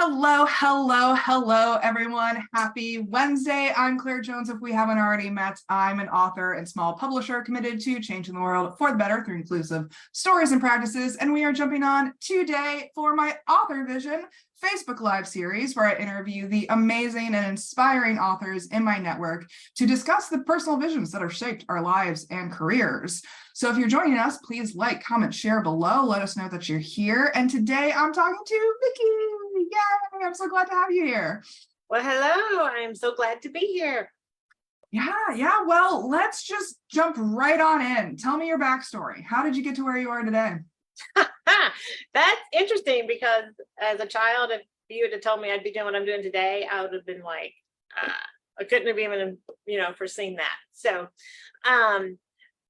Hello, hello, hello, everyone. Happy Wednesday. I'm Claire Jones. If we haven't already met, I'm an author and small publisher committed to changing the world for the better through inclusive stories and practices. And we are jumping on today for my Authorvision Facebook Live series, where I interview the amazing and inspiring authors in my network to discuss the personal visions that have shaped our lives and careers. So if you're joining us, please like, comment, share below. Let us know that you're here. And today I'm talking to Vicki. Yay! I'm so glad to have you here. Well, hello. I am so glad to be here. Yeah. Well, let's just jump right on in. Tell me your backstory. How did you get to where you are today? That's interesting because as a child, if you had told me I'd be doing what I'm doing today, I would have been like, I couldn't have even, foreseen that. So,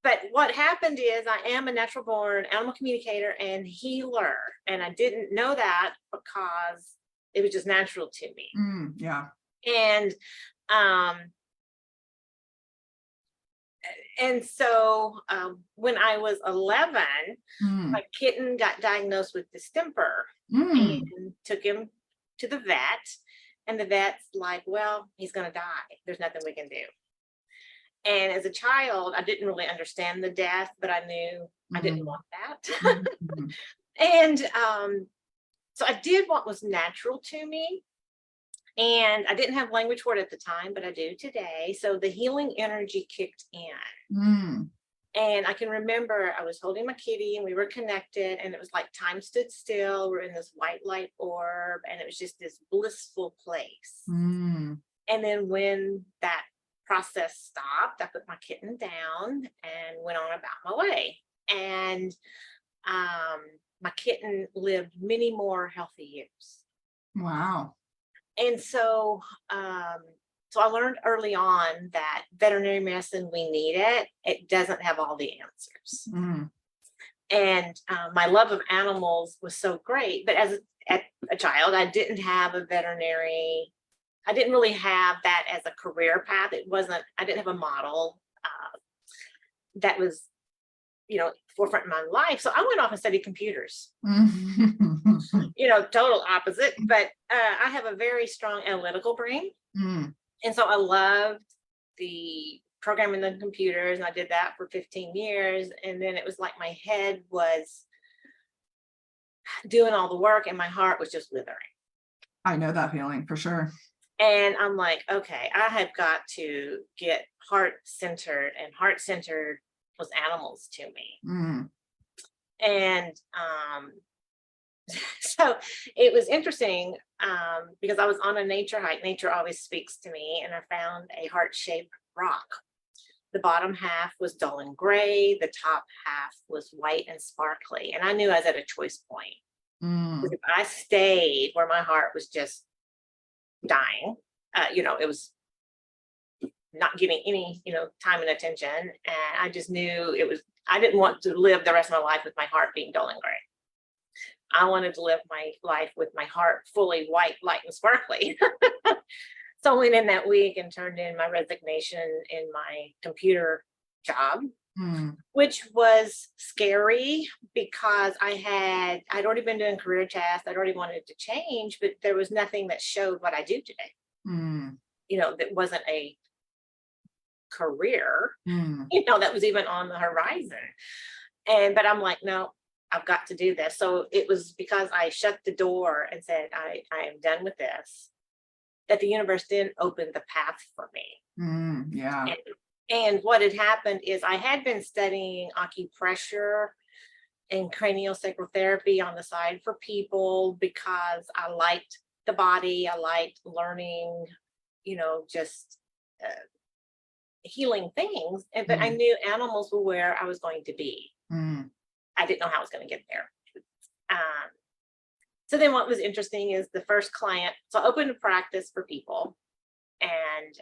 but what happened is I am a natural born animal communicator and healer. And I didn't know that because it was just natural to me. Yeah. And so when I was 11, my kitten got diagnosed with distemper and took him to the vet. And the vet's like, well, he's going to die. There's nothing we can do. And as a child, I didn't really understand the death, but I knew I didn't want that. And so I did what was natural to me. And I didn't have language for it at the time, but I do today. So the healing energy kicked in. And I can remember I was holding my kitty and we were connected and it was like time stood still. We're in this white light orb and it was just this blissful place. And then when that process stopped, I put my kitten down and went on about my way. And my kitten lived many more healthy years. Wow. And so I learned early on that veterinary medicine, we need it. It doesn't have all the answers. And my love of animals was so great. But as a child, I didn't have a veterinary. I didn't really have that as a career path. I didn't have a model that was, forefront in my life. So I went off and studied computers. Total opposite, but I have a very strong analytical brain. And so I loved the programming the computers and I did that for 15 years. And then it was like my head was doing all the work and my heart was just withering. I know that feeling for sure. And I'm like, okay, I have got to get heart-centered, and heart-centered was animals to me. And so it was interesting because I was on a nature hike. Nature always speaks to me, and I found a heart-shaped rock. The bottom half was dull and gray. The top half was white and sparkly. And I knew I was at a choice point. Because if I stayed where my heart was just dying, it was not getting any, time and attention. And I just knew I didn't want to live the rest of my life with my heart being dull and gray. I wanted to live my life with my heart fully white, light, and sparkly. So I went in that week and turned in my resignation in my computer job, which was scary because I'd already been doing career tasks. I'd already wanted to change, but there was nothing that showed what I do today. That wasn't a career, that was even on the horizon. But I'm like, no, I've got to do this. So it was because I shut the door and said, I am done with this, that the universe didn't open the path for me. Yeah. And what had happened is I had been studying acupressure and craniosacral therapy on the side for people because I liked the body. I liked learning, just healing things. But I knew animals were where I was going to be. I didn't know how I was going to get there. So then what was interesting is the first client, so I opened a practice for people, and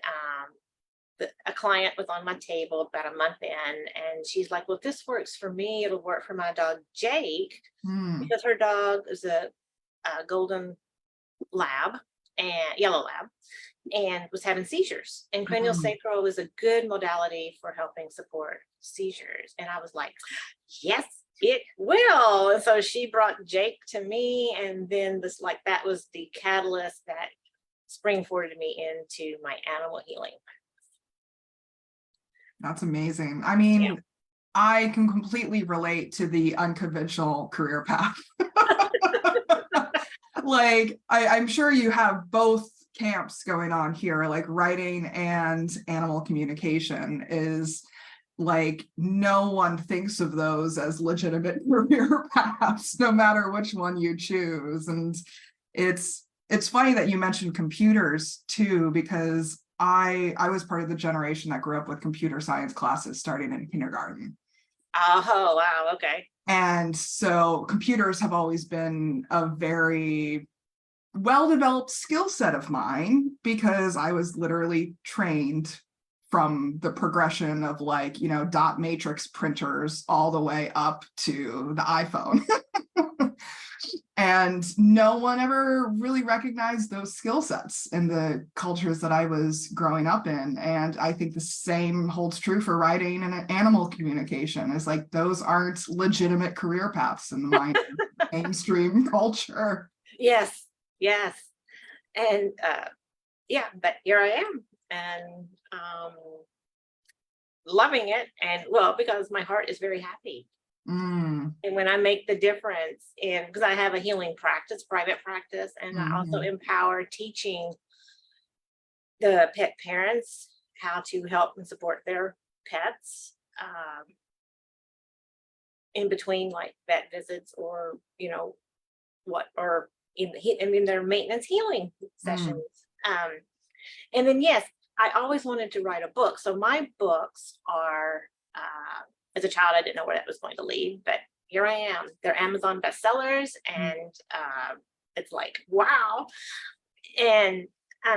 a client was on my table about a month in, and she's like, well, if this works for me, it'll work for my dog, Jake, because her dog is a golden lab and yellow lab and was having seizures, and craniosacral is a good modality for helping support seizures. And I was like, yes, It will. And so she brought Jake to me, and then that was the catalyst that springboarded me into my animal healing. That's amazing. I Yeah. mean, I can completely relate to the unconventional career path. Like, I'm sure you have both camps going on here, like writing and animal communication is like, no one thinks of those as legitimate career paths, no matter which one you choose. And it's funny that you mentioned computers too, because I was part of the generation that grew up with computer science classes starting in kindergarten. Oh, wow. Okay. And so computers have always been a very well-developed skill set of mine, because I was literally trained from the progression of like, dot matrix printers all the way up to the iPhone. And no one ever really recognized those skill sets in the cultures that I was growing up in. And I think the same holds true for writing and animal communication. Is like, those aren't legitimate career paths in the mainstream culture. Yes. And yeah, but here I am, and loving it. And well, because my heart is very happy. And when I make the difference because I have a healing practice, private practice, and I also empower teaching the pet parents how to help and support their pets in between like vet visits, or in their maintenance healing sessions. And then yes, I always wanted to write a book. So my books are as a child, I didn't know where that was going to lead, but here I am. They're Amazon bestsellers, and it's like, wow. And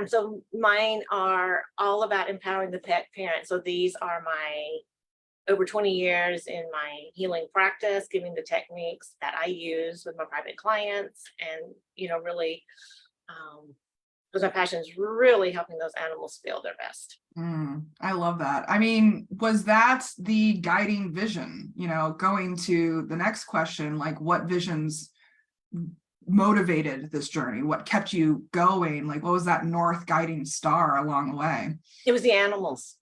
so mine are all about empowering the pet parent. So these are my over 20 years in my healing practice, giving the techniques that I use with my private clients, and really, because my passion is really helping those animals feel their best. I love that. I mean, was that the guiding vision? Going to the next question, like, what visions motivated this journey? What kept you going? Like, what was that north guiding star along the way? It was the animals,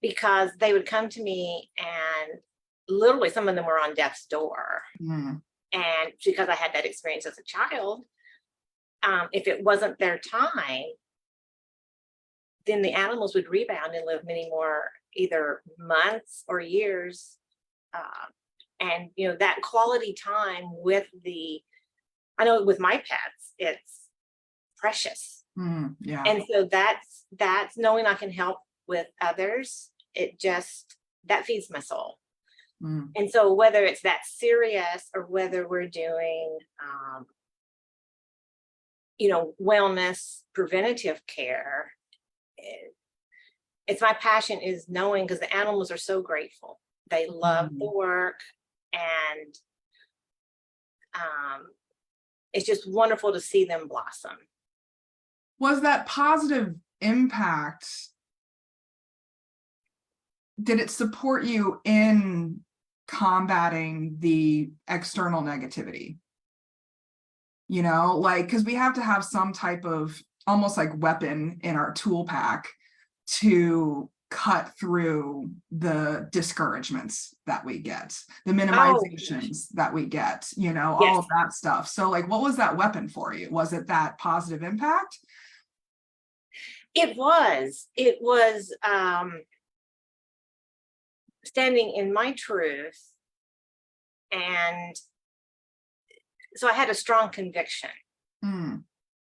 because they would come to me, and literally some of them were on death's door. And because I had that experience as a child, if it wasn't their time, then the animals would rebound and live many more, either months or years. And that quality time I know with my pets, it's precious. Yeah. And so that's knowing I can help with others. That feeds my soul. And so whether it's that serious, or whether we're doing wellness, preventative care, it's my passion is knowing, because the animals are so grateful. They love the work, and it's just wonderful to see them blossom. Was that positive impact, did it support you in combating the external negativity? Because we have to have some type of almost like weapon in our tool pack to cut through the discouragements that we get, the minimizations that we get, all of that stuff. So like, what was that weapon for you? Was it that positive impact? It was standing in my truth. And so I had a strong conviction.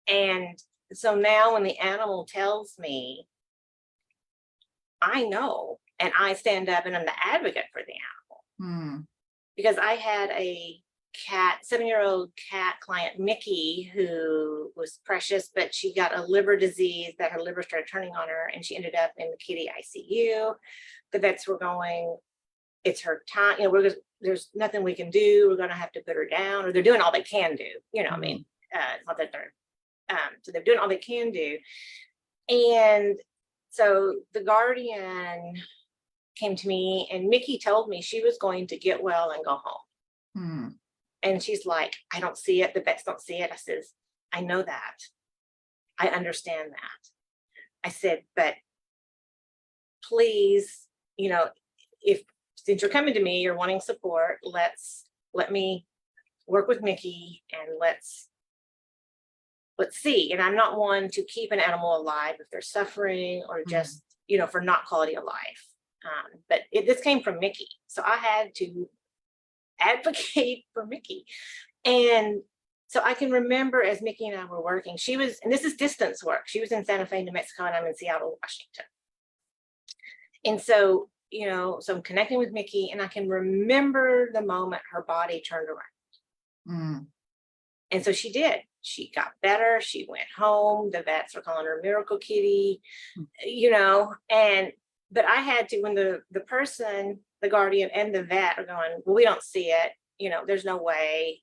And so now when the animal tells me, I know, and I stand up and I'm the advocate for the animal. Because I had a 7-year-old cat client, Mickey, who was precious, but she got a liver disease that her liver started turning on her, and she ended up in the kitty ICU. The vets were going, it's her time, there's nothing we can do. We're going to have to put her down, or they're doing all they can do. I mean, it's not that they're, so they're doing all they can do. And so the guardian came to me, and Mickey told me she was going to get well and go home. And she's like, I don't see it. The vets don't see it. I says, I know that. I understand that. I said, but please, since you're coming to me, you're wanting support, let me work with Mickey and let's see. And I'm not one to keep an animal alive if they're suffering or just, for not quality of life. But this came from Mickey. So I had to advocate for Mickey. And so I can remember as Mickey and I were working, she was, and this is distance work. She was in Santa Fe, New Mexico, and I'm in Seattle, Washington. And so, so I'm connecting with Mickey, and I can remember the moment her body turned around. And so she did. She got better. She went home. The vets are calling her Miracle Kitty, but I had to, when the person, the guardian and the vet are going, well, we don't see it. There's no way,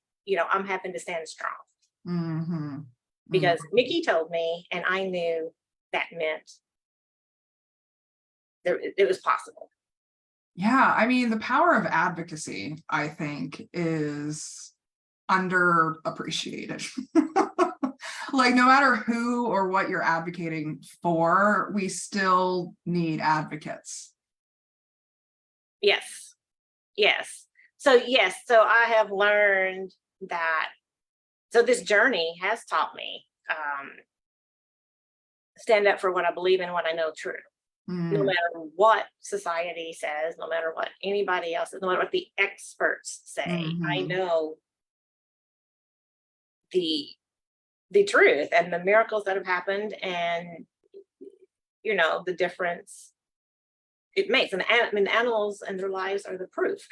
I'm having to stand strong. Because Mickey told me, and I knew that meant it was possible. Yeah. I mean, the power of advocacy, I think, is underappreciated. Like, no matter who or what you're advocating for, we still need advocates. Yes. So I have learned that. So this journey has taught me stand up for what I believe in, what I know true. No matter what society says, no matter what anybody else says, no matter what the experts say, I know the truth and the miracles that have happened, and the difference it makes. And the animals and their lives are the proof.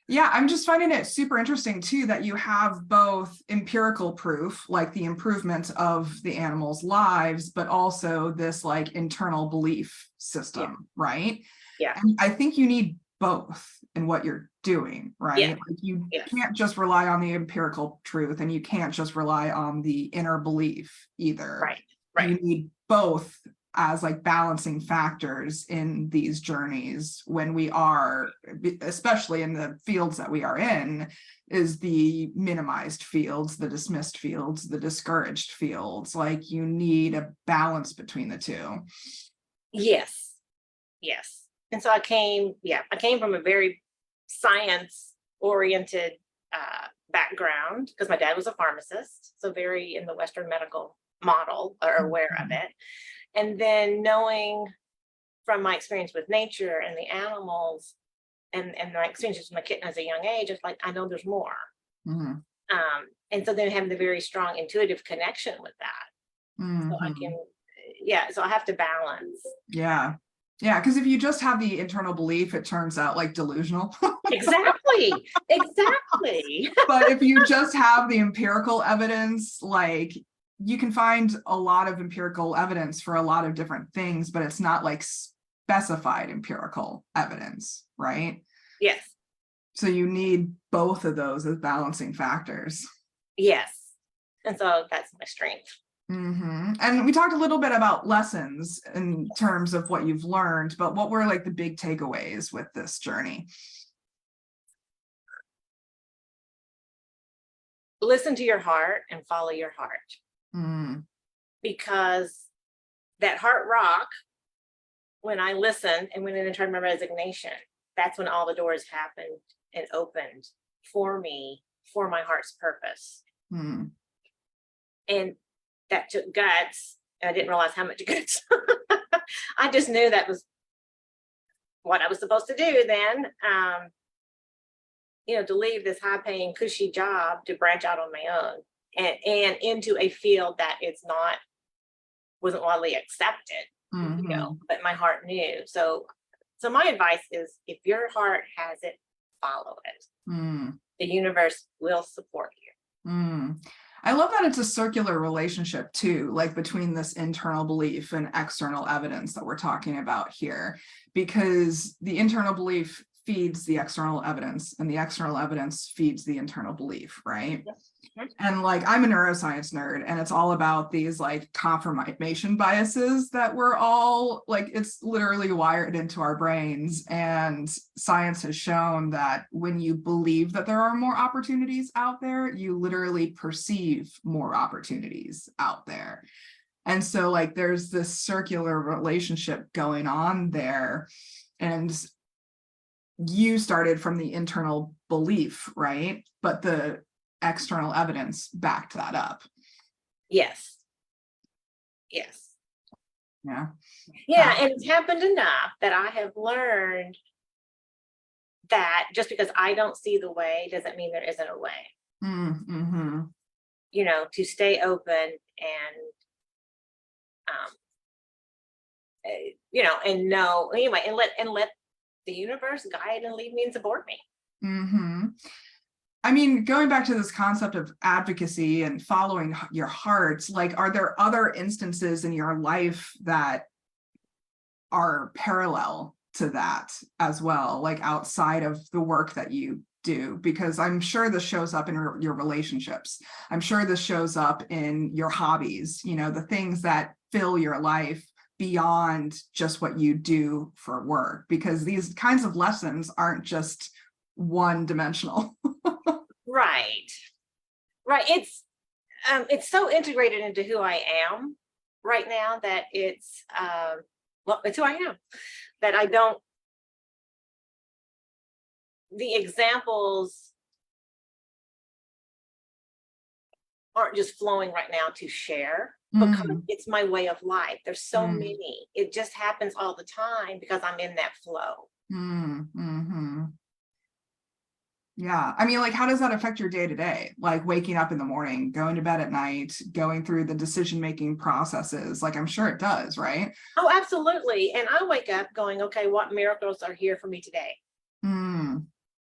Yeah, I'm just finding it super interesting too that you have both empirical proof, like the improvement of the animals' lives, but also this like internal belief system, right? Yeah. And I think you need both in what you're doing, right? Yeah. Like you can't just rely on the empirical truth, and you can't just rely on the inner belief either. Right. You need both as like balancing factors in these journeys when we are, especially in the fields that we are in, is the minimized fields, the dismissed fields, the discouraged fields. Like you need a balance between the two. Yes. And so I came from a very science-oriented background, because my dad was a pharmacist, so very in the Western medical model, or aware of it. And then knowing from my experience with nature and the animals and my experiences with my kitten as a young age, it's like, I know there's more. And so then having the very strong intuitive connection with that. So I can, so I have to balance. Yeah, because if you just have the internal belief, it turns out like delusional. Exactly. But if you just have the empirical evidence, like you can find a lot of empirical evidence for a lot of different things, but it's not like specified empirical evidence, right? Yes. So you need both of those as balancing factors. Yes. And so that's my strength. And we talked a little bit about lessons in terms of what you've learned, but what were like the big takeaways with this journey? Listen to your heart and follow your heart. Because that heart rock, when I listened and went in and turned my resignation, that's when all the doors happened and opened for me, for my heart's purpose. And that took guts. I didn't realize how much guts. I just knew that was what I was supposed to do then. To leave this high-paying, cushy job to branch out on my own and into a field that wasn't widely accepted. But my heart knew. So my advice is, if your heart has it, follow it. The universe will support you. I love that it's a circular relationship too, like between this internal belief and external evidence that we're talking about here, because the internal belief feeds the external evidence, and the external evidence feeds the internal belief, right? Yes. And like, I'm a neuroscience nerd, and it's all about these like confirmation biases that we're all like, it's literally wired into our brains. And science has shown that when you believe that there are more opportunities out there, you literally perceive more opportunities out there. And so like, there's this circular relationship going on there. And you started from the internal belief, right? But the external evidence backed that up. Yes. Yes. Yeah. Yeah. And it's happened enough that I have learned that just because I don't see the way doesn't mean there isn't a way. Mm-hmm. You know, to stay open and you know, and know anyway, and let the universe guide and lead me and support me. Mm-hmm. I mean, going back to this concept of advocacy and following your heart, like, are there other instances in your life that are parallel to that as well, like outside of the work that you do? Because I'm sure this shows up in your relationships. I'm sure this shows up in your hobbies, you know, the things that fill your life beyond just what you do for work, because these kinds of lessons aren't just one dimensional. Right. Right. It's so integrated into who I am right now that it's well, it's who I am. That I don't, the examples aren't just flowing right now to share because it's my way of life. There's so many. It just happens all the time because I'm in that flow. Mm-hmm. Yeah. I mean, like, how does that affect your day to day? Like waking up in the morning, going to bed at night, going through the decision-making processes. Like, I'm sure it does, right? Oh, absolutely. And I wake up going, okay, what miracles are here for me today?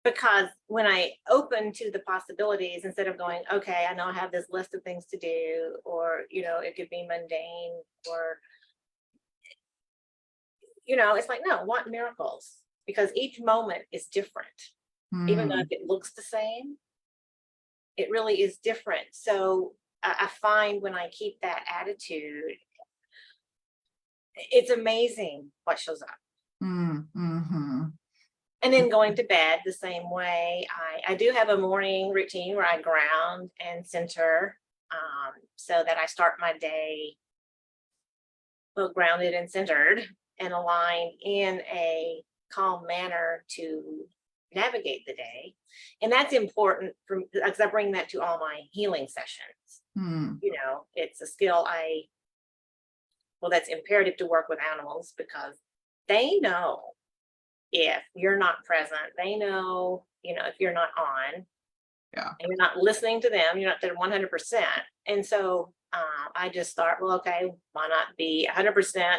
Because when I open to the possibilities, instead of going, okay, I know I have this list of things to do, or, you know, it could be mundane, or, you know, it's like, no, what miracles? Because each moment is different. Even though if it looks the same, it really is different. So I find when I keep that attitude, it's amazing what shows up. And then going to bed the same way. I do have a morning routine where I ground and center so that I start my day well grounded and centered and aligned in a calm manner to navigate the day. And that's important for because I bring that to all my healing sessions. You know, it's a skill that's imperative to work with animals because they know if you're not present. They know, you know, if you're not on, yeah, and you're not listening to them, you're not there 100%. And so I just start, well, okay, why not be 100%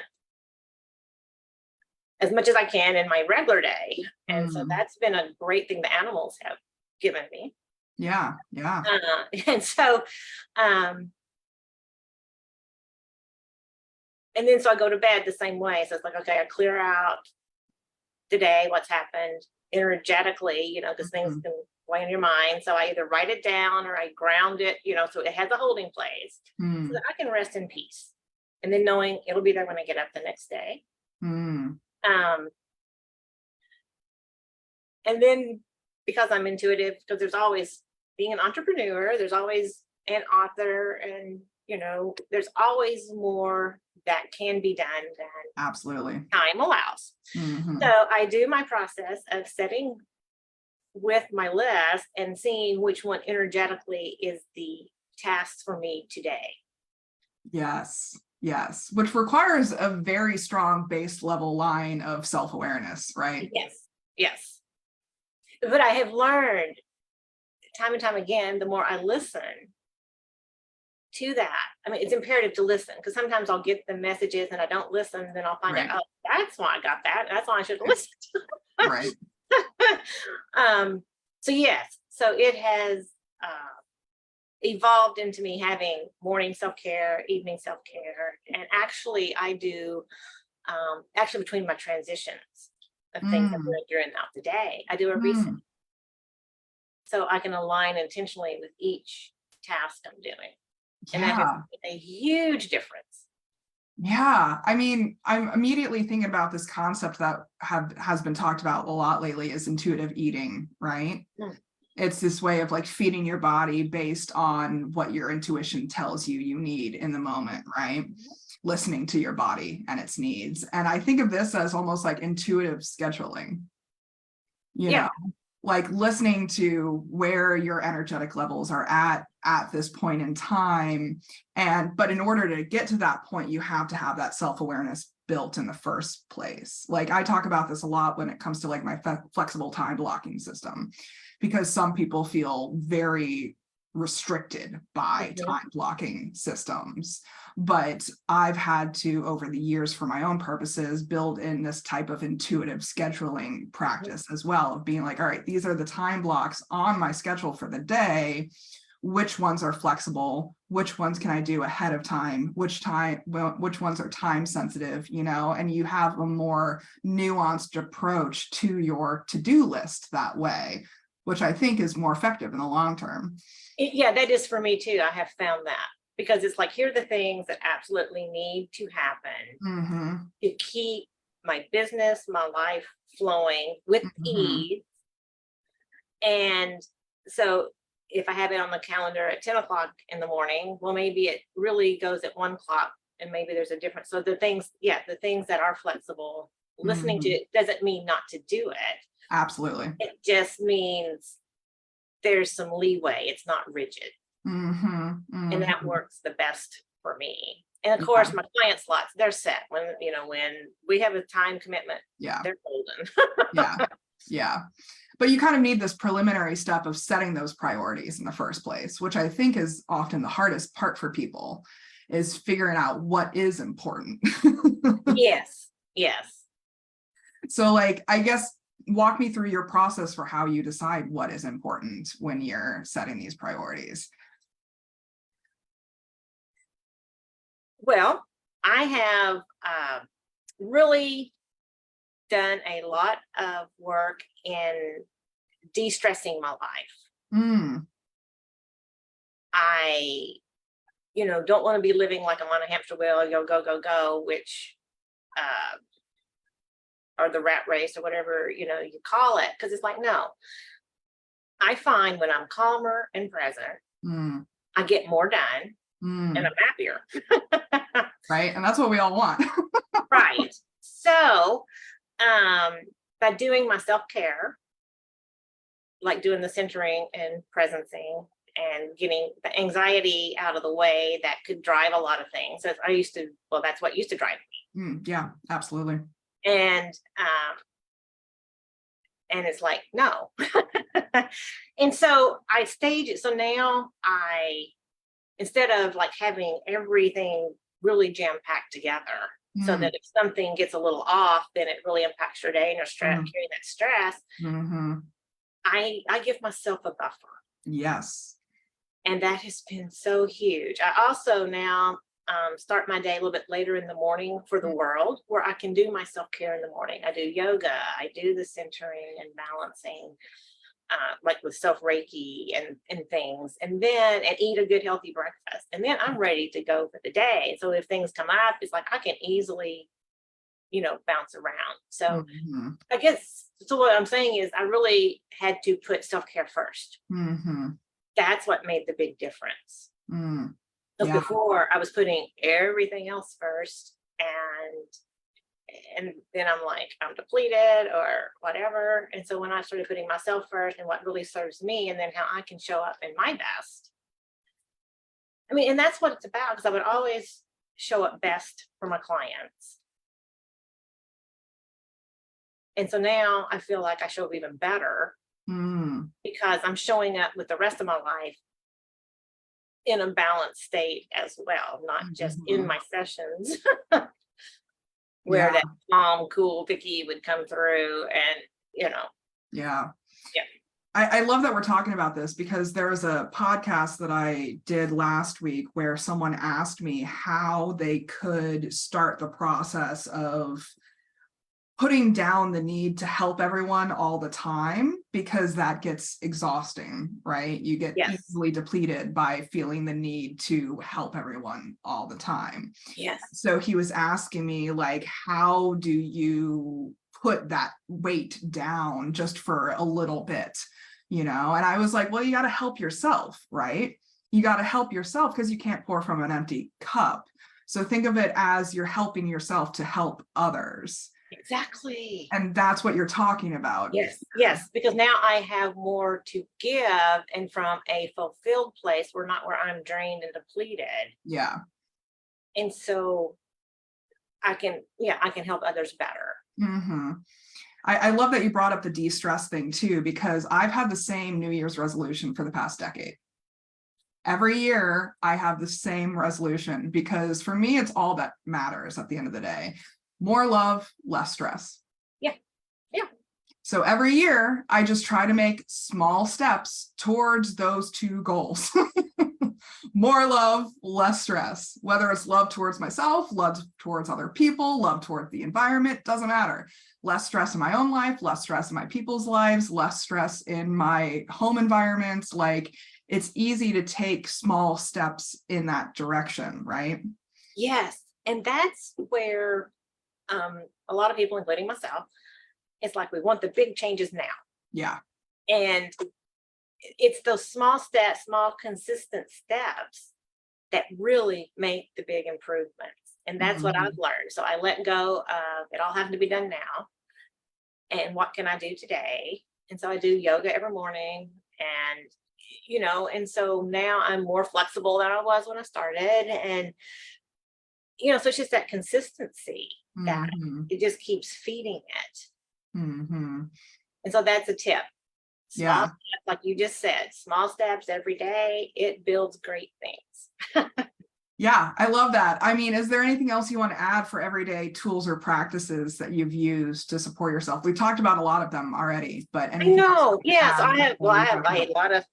as much as I can in my regular day? And so that's been a great thing the animals have given me. Yeah. And so, and then so I go to bed the same way. So it's like, okay, I clear out the day, what's happened energetically, you know, because things can weigh in your mind. So I either write it down or I ground it, you know, so it has a holding place so that I can rest in peace. And then knowing it'll be there when I get up the next day. And then because I'm intuitive, because there's always being an entrepreneur, there's always an author, and you know, there's always more that can be done than absolutely time allows. So I do my process of setting with my list and seeing which one energetically is the task for me today. Yes, which requires a very strong base level line of self-awareness, right? Yes. But I have learned time and time again, the more I listen to that, I mean, it's imperative to listen because sometimes I'll get the messages and I don't listen, then I'll find out, oh, that's why I got that. That's why I should listen. Right. So yes, so it has evolved into me having morning self-care, evening self-care, and actually I do actually between my transitions of things I'm doing during the day. I do a reset. So I can align intentionally with each task I'm doing. And that has made a huge difference. Yeah, I mean, I'm immediately thinking about this concept that has been talked about a lot lately is intuitive eating, right? It's this way of like feeding your body based on what your intuition tells you need in the moment, right? Listening to your body and its needs. And I think of this as almost like intuitive scheduling, you know, like listening to where your energetic levels are at this point in time. But in order to get to that point, you have to have that self-awareness built in the first place. Like I talk about this a lot when it comes to like my flexible time blocking system, because some people feel very restricted by time blocking systems. But I've had to, over the years, for my own purposes, build in this type of intuitive scheduling practice as well, of being like, all right, these are the time blocks on my schedule for the day. Which ones are flexible? Which ones can I do ahead of time? Which ones are time sensitive, you know, and you have a more nuanced approach to your to-do list that way, which I think is more effective in the long term. Yeah, that is for me too. I have found that, because it's like, here are the things that absolutely need to happen to keep my business, my life flowing with ease. And so if I have it on the calendar at 10 o'clock in the morning, well, maybe it really goes at 1 o'clock and maybe there's a difference. So the things that are flexible, listening to it doesn't mean not to do it. Absolutely. It just means there's some leeway. It's not rigid. And that works the best for me. And of course, my client slots, they're set. When we have a time commitment, they're golden. Yeah. But you kind of need this preliminary step of setting those priorities in the first place, which I think is often the hardest part for people, is figuring out what is important. Yes. So like, I guess, walk me through your process for how you decide what is important when you're setting these priorities. Well, I have really done a lot of work in de-stressing my life. I, don't want to be living like I'm on a hamster wheel, go, which, or the rat race or whatever, you call it. Cause it's like, no, I find when I'm calmer and present, I get more done and I'm happier. Right. And that's what we all want. Right. So, by doing my self-care, like doing the centering and presencing and getting the anxiety out of the way that could drive a lot of things. So that's what used to drive me. Yeah, absolutely. And it's like, no. And so I stage it. So now instead of like having everything really jam-packed together, so that if something gets a little off, then it really impacts your day and you're carrying that stress. I give myself a buffer. Yes. And that has been so huge. I also now start my day a little bit later in the morning for the world, where I can do my self-care in the morning. I do yoga, I do the centering and balancing, like with self-Reiki and things, and eat a good healthy breakfast. And then I'm ready to go for the day. So if things come up, it's like I can easily, bounce around. So I guess, so what I'm saying is I really had to put self-care first. That's what made the big difference. So before I was putting everything else first, and then I'm like, I'm depleted or whatever. And so when I started putting myself first and what really serves me, and then how I can show up in my best. I mean, and that's what it's about, because I would always show up best for my clients. And so now I feel like I show up even better because I'm showing up with the rest of my life in a balanced state as well, not just in my sessions where that calm, cool Vicki would come through and, I love that we're talking about this, because there was a podcast that I did last week where someone asked me how they could start the process of putting down the need to help everyone all the time, because that gets exhausting, right? You get easily depleted by feeling the need to help everyone all the time. Yes. So he was asking me, like, how do you put that weight down just for a little bit, And I was like, well, you got to help yourself, right? You got to help yourself because you can't pour from an empty cup. So think of it as you're helping yourself to help others. Exactly. And that's what you're talking about. Yes, because now I have more to give, and from a fulfilled place, where I'm drained and depleted. Yeah. And so I can help others better. Mm-hmm. I love that you brought up the de-stress thing too, because I've had the same New Year's resolution for the past decade. Every year I have the same resolution, because for me, it's all that matters at the end of the day. More love, less stress. Yeah. So every year I just try to make small steps towards those two goals. More love, less stress, whether it's love towards myself, love towards other people, love towards the environment, doesn't matter. Less stress in my own life, less stress in my people's lives, less stress in my home environments. Like, it's easy to take small steps in that direction, right? Yes. And that's where a lot of people, including myself, it's like we want the big changes now. Yeah. And it's those small steps, small consistent steps that really make the big improvements. And that's what I've learned. So I let go of it all having to be done now. And what can I do today? And so I do yoga every morning, and and so now I'm more flexible than I was when I started. And so it's just that consistency that it just keeps feeding it. And so that's a tip. Small steps, like you just said, small steps every day, it builds great things. Yeah, I love that. I mean, is there anything else you want to add for everyday tools or practices that you've used to support yourself? We've talked about a lot of them already, but I know. Yes, I have a lot of,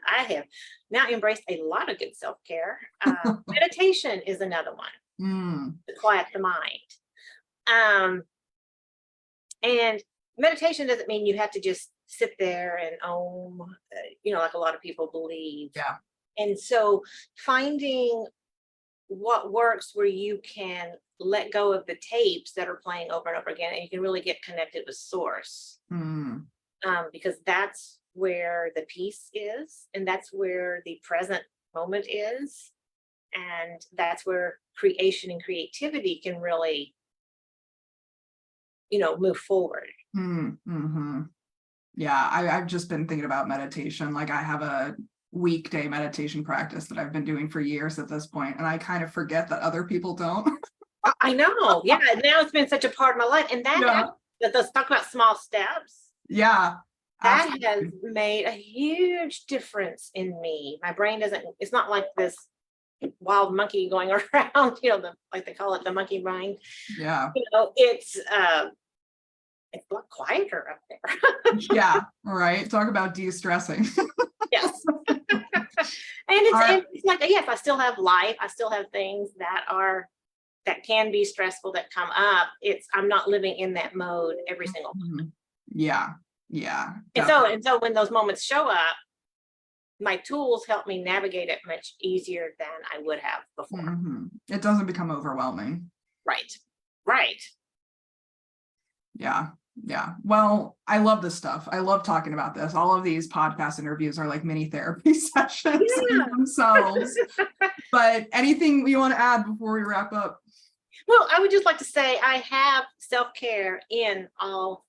I have now embraced a lot of good self-care. Meditation is another one to quiet the mind. And meditation doesn't mean you have to just sit there and like a lot of people believe. Yeah. And so finding what works, where you can let go of the tapes that are playing over and over again, and you can really get connected with source. Because that's where the peace is, and that's where the present moment is, and that's where creation and creativity can really move forward. Yeah, I've just been thinking about meditation. Like, I have a weekday meditation practice that I've been doing for years at this point, and I kind of forget that other people don't. I know. Yeah. Now it's been such a part of my life. And let's talk about small steps. Yeah. That has made a huge difference in me. My brain it's not like this wild monkey going around, like they call it, the monkey mind. Yeah. It's a lot quieter up there. Yeah. Right. Talk about de-stressing. Yes. And it's like, yes, I still have life. I still have things that can be stressful that come up. I'm not living in that mode every single moment. Yeah. Yeah. And so when those moments show up, my tools help me navigate it much easier than I would have before. It doesn't become overwhelming. Right. Yeah. Yeah. Well, I love this stuff. I love talking about this. All of these podcast interviews are like mini therapy sessions in themselves. But anything you want to add before we wrap up? Well, I would just like to say I have self-care in all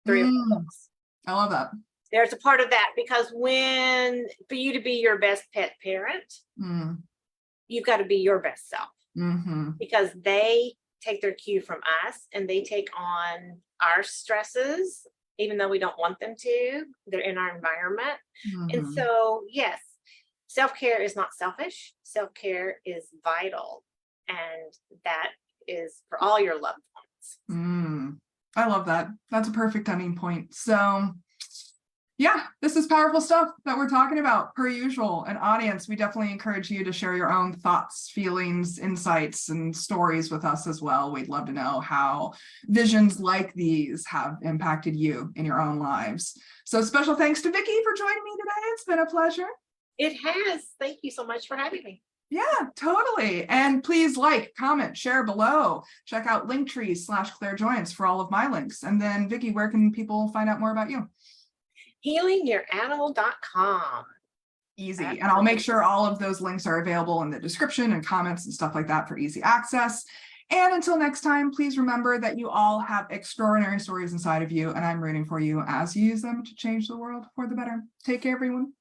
three of the books. I love that. There's a part of that, because for you to be your best pet parent, you've got to be your best self. Because they take their cue from us, and they take on our stresses, even though we don't want them to. They're in our environment. And so, yes, self-care is not selfish. Self-care is vital. And that is for all your loved ones. I love that. That's a perfect ending point. So Yeah, this is powerful stuff that we're talking about per usual. And audience, we definitely encourage you to share your own thoughts, feelings, insights, and stories with us as well. We'd love to know how visions like these have impacted you in your own lives. So special thanks to Vicki for joining me today. It's been a pleasure. It has. Thank you so much for having me. Yeah, totally. And please like, comment, share below. Check out linktree/clairjoyance for all of my links. And then Vicki, where can people find out more about you? healingyouranimal.com. Easy. And I'll make sure all of those links are available in the description and comments and stuff like that for easy access. And until next time, please remember that you all have extraordinary stories inside of you, and I'm rooting for you as you use them to change the world for the better. Take care, everyone.